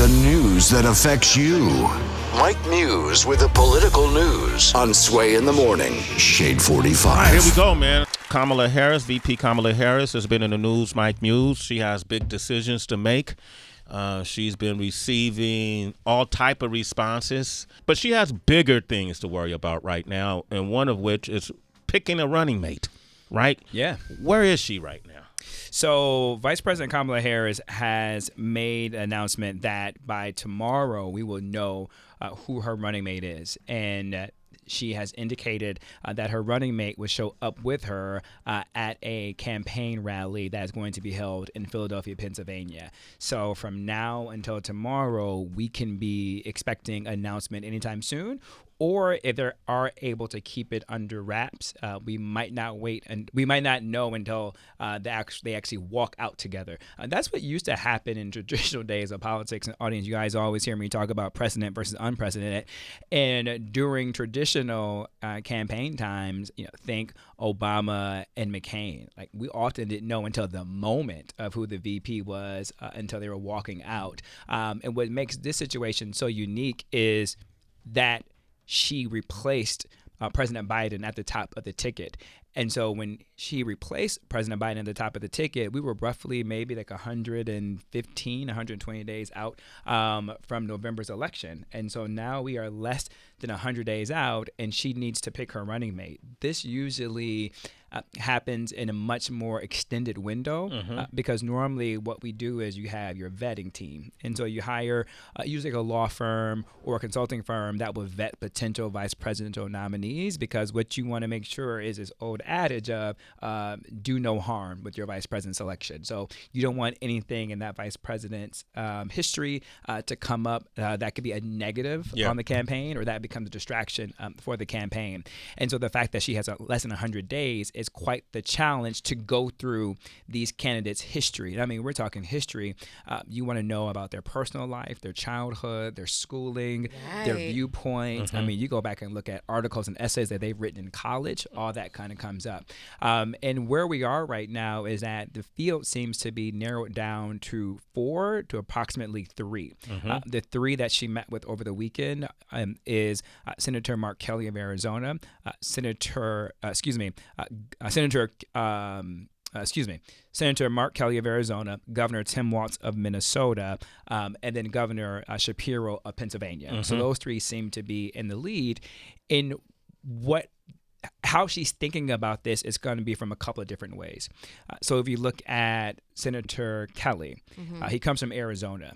The news that affects you. Mike Muse with the political news on Sway in the Morning. Shade 45. All right, here we go, man. Kamala Harris, VP Kamala Harris, has been in the news. Mike Muse, she has big decisions to make. She's been receiving all type of responses, but she has bigger things to worry about right now, and one of which is picking a running mate, right? Yeah. Where is she right now? So Vice President Kamala Harris has made an announcement that by tomorrow we will know who her running mate is. And she has indicated that her running mate will show up with her at a campaign rally that is going to be held in Philadelphia, Pennsylvania. So from now until tomorrow, we can be expecting an announcement anytime soon. Or if they are able to keep it under wraps, we might not wait and we might not know until they actually walk out together. That's what used to happen in traditional days of politics and audience. You guys always hear me talk about precedent versus unprecedented. And during traditional campaign times, think Obama and McCain. Like, we often didn't know until the moment of who the VP was until they were walking out. And what makes this situation so unique is that she replaced President Biden at the top of the ticket. And so when she replaced President Biden at the top of the ticket, we were roughly maybe like 120 days out from November's election. And so now we are less than 100 days out, and she needs to pick her running mate. This usually happens in a much more extended window because normally what we do is you have your vetting team. And so you hire usually a law firm or a consulting firm that will vet potential vice presidential nominees, because what you want to make sure is this old adage of do no harm with your vice president selection. So you don't want anything in that vice president's history to come up that could be a negative on the campaign, or that becomes a distraction for the campaign. And so the fact that she has less than 100 days is quite the challenge to go through these candidates' history. I mean, we're talking history. You want to know about their personal life, their childhood, their schooling, their viewpoints. I mean, you go back and look at articles and essays that they've written in college, all that kind of comes up. And where we are right now is that the field seems to be narrowed down to 4 to approximately 3. The 3 that she met with over the weekend is Senator Mark Kelly of Arizona, Senator Mark Kelly of Arizona, Governor Tim Walz of Minnesota, and then Governor Shapiro of Pennsylvania. So those 3 seem to be in the lead. In how she's thinking about this is going to be from a couple of different ways. So if you look at Senator Kelly, he comes from Arizona.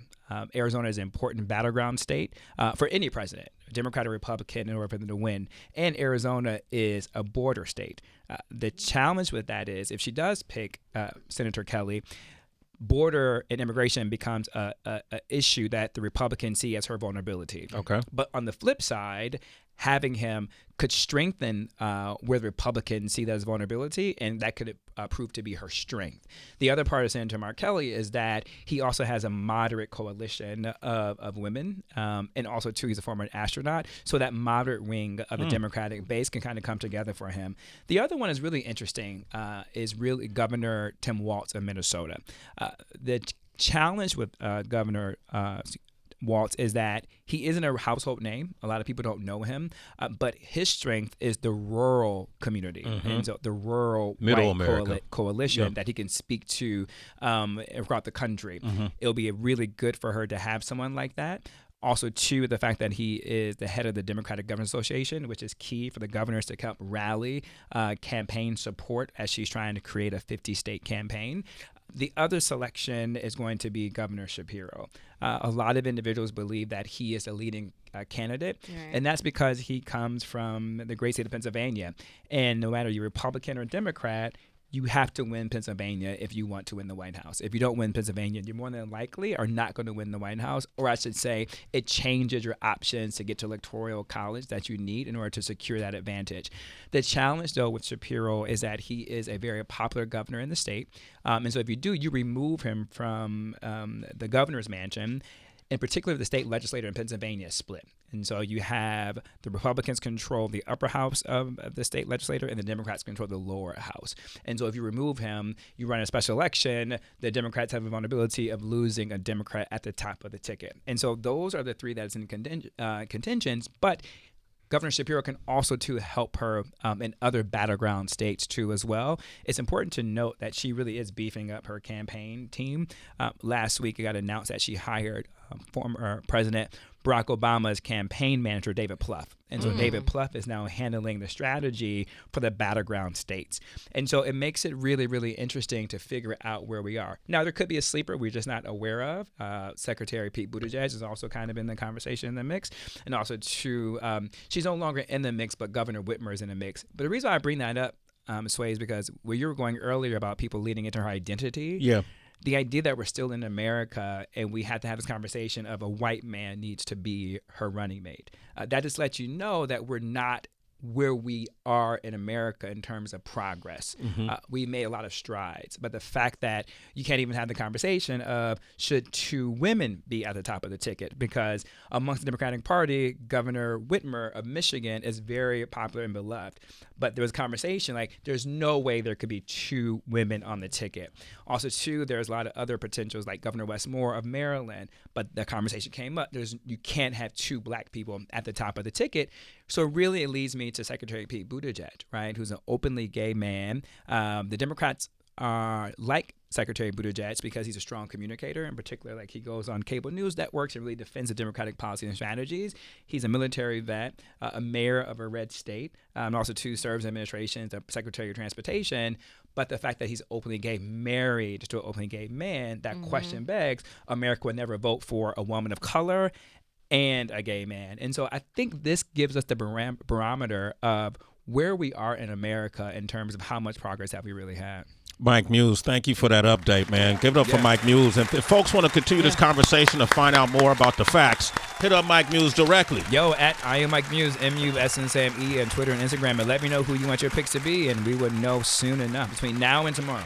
Arizona is an important battleground state for any president, Democrat or Republican, in order for them to win. And Arizona is a border state. The challenge with that is if she does pick Senator Kelly, border and immigration becomes a issue that the Republicans see as her vulnerability. Okay. But on the flip side, having him could strengthen where the Republicans see that as vulnerability, and that could prove to be her strength. The other part of Senator Mark Kelly is that he also has a moderate coalition of women, and also, too, he's a former astronaut, so that moderate wing of the Democratic base can kind of come together for him. The other one is really interesting, is really Governor Tim Walz of Minnesota. The challenge with Governor Walz is that he isn't a household name. A lot of people don't know him, but his strength is the rural community and so the rural Middle white coalition that he can speak to throughout the country. It'll be really good for her to have someone like that. Also, too, the fact that he is the head of the Democratic Governors Association, which is key for the governors to help rally campaign support as she's trying to create a 50-state campaign. The other selection is going to be Governor Shapiro. A lot of individuals believe that he is a leading candidate, and that's because he comes from the great state of Pennsylvania. And no matter you're Republican or Democrat, you have to win Pennsylvania if you want to win the White House. If you don't win Pennsylvania, you more than likely are not going to win the White House, or I should say it changes your options to get to electoral college that you need in order to secure that advantage. The challenge, though, with Shapiro is that he is a very popular governor in the state. And so if you remove him from the governor's mansion, in particular, the state legislature in Pennsylvania is split. And so you have the Republicans control the upper house of the state legislature, and the Democrats control the lower house. And so if you remove him, you run a special election, the Democrats have a vulnerability of losing a Democrat at the top of the ticket. And so those are the three that's in contentions. But Governor Shapiro can also to help her in other battleground states too as well. It's important to note that she really is beefing up her campaign team. Last week it got announced that she hired former President Barack Obama's campaign manager, David Plouffe. And so David Plouffe is now handling the strategy for the battleground states. And so it makes it really, really interesting to figure out where we are. Now, there could be a sleeper we're just not aware of. Secretary Pete Buttigieg is also kind of in the conversation, in the mix. And also, she's no longer in the mix, but Governor Whitmer is in the mix. But the reason why I bring that up, Sway, is because where you were going earlier about people leading into her identity. Yeah. The idea that we're still in America and we have to have this conversation of a white man needs to be her running mate. That just lets you know that we're not where we are in America in terms of progress. We made a lot of strides, but the fact that you can't even have the conversation of should two women be at the top of the ticket, because amongst the Democratic Party, Governor Whitmer of Michigan is very popular and beloved. But there was a conversation like there's no way there could be two women on the ticket. Also, too, there's a lot of other potentials like Governor Westmore of Maryland, but the conversation came up. You can't have two black people at the top of the ticket. So really it leads me to Secretary Pete Buttigieg, right, who's an openly gay man. The Democrats like Secretary Buttigieg because he's a strong communicator. In particular, like he goes on cable news networks and really defends the Democratic policy and strategies. He's a military vet, a mayor of a red state, and also too serves in administration as Secretary of Transportation. But the fact that he's openly gay, married to an openly gay man, that question begs, America would never vote for a woman of color and a gay man. And so I think this gives us the barometer of where we are in America in terms of how much progress have we really had. Mike Muse, thank you for that update, man. Give it up for Mike Muse. And if folks want to continue this conversation to find out more about the facts, hit up Mike Muse directly. Yo, at I am Mike Muse, MUSNSAME on Twitter and Instagram, and let me know who you want your picks to be, and we would know soon enough between now and tomorrow.